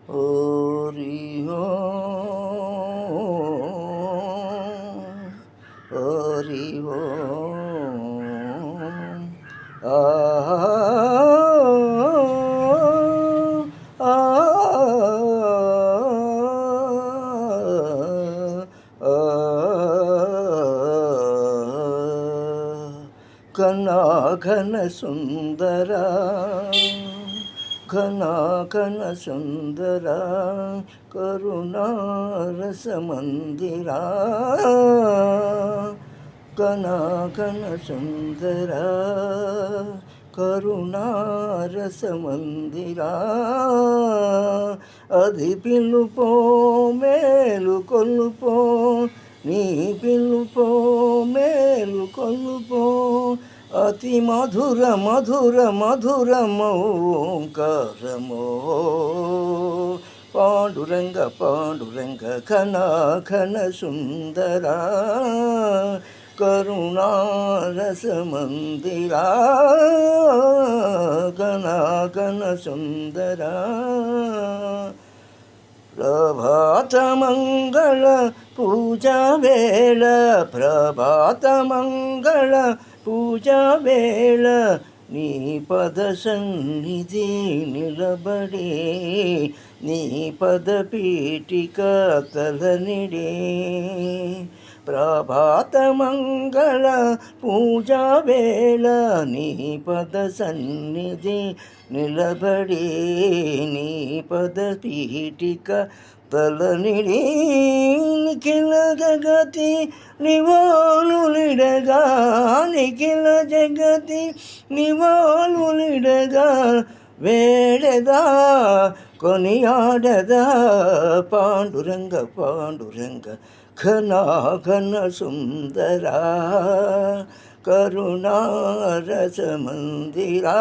ఓరి హో ఓరి హో ఆ ఆ కన్నా ఘన సుందరా ఘన ఘన సుందరా కరుణారసమందిరా ఘన ఘన సుందరా కరుణారసమందిరా అది పిలుపో మేలు కొలుపో నీ పిలుపో మేలు కొలుపో అతి మధుర మధుర మధురమోంకారమో పాండురంగ పాండురంగ ఘన ఘన సుందరా కరుణారసమందిరా ఘన ఘన సుందరా ప్రభాతమంగళ పూజా వేళ ప్రభాతమంగళ పూజా వేళ నీ పద సన్నిధి నిలబడే నీ పద పీఠిక తలనిడే ప్రభాతమంగళ పూజా వేళ నీ పద సన్నిధి నిలబడే నీ పద పీఠిక తలనిడి నిఖిల జగతి నివాళులిడగా నిఖిల జగతి నివాళులిడగా వేడదా కొనియాడదా పాండురంగ పాండురంగ ఘన ఘన సుందరా కరుణారసమందిరా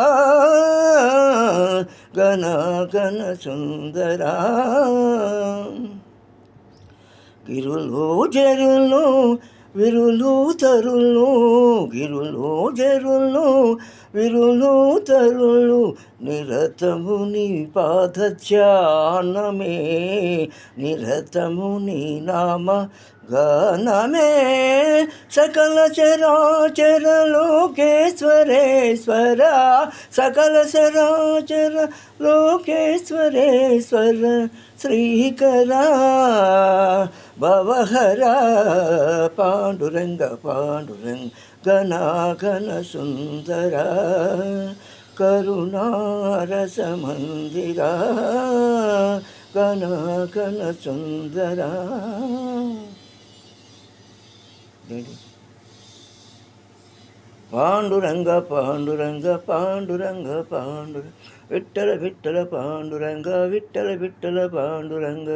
ఘన ఘన సుందరా గిరులు జరులు విరులు తరులు గిరులు జరులు విరులు తరులు నిరతము నీ పాదధ్యానమే నిరతము నీ నామ గానమే సకల చరాచర లోకేశ్వరేశ్వర సకల చరాచర లోకేశ్వరేశ్వర శ్రీకరా భవహర పాండురంగ పాండురంగ ఘన ఘన సుందర కరుణారసమందిరా ఘన ఘన సుందర పాండురంగ పాండురంగ పాండురంగ పాండురంగ విఠల విఠల పాండురంగ విఠల విఠల పాండురంగ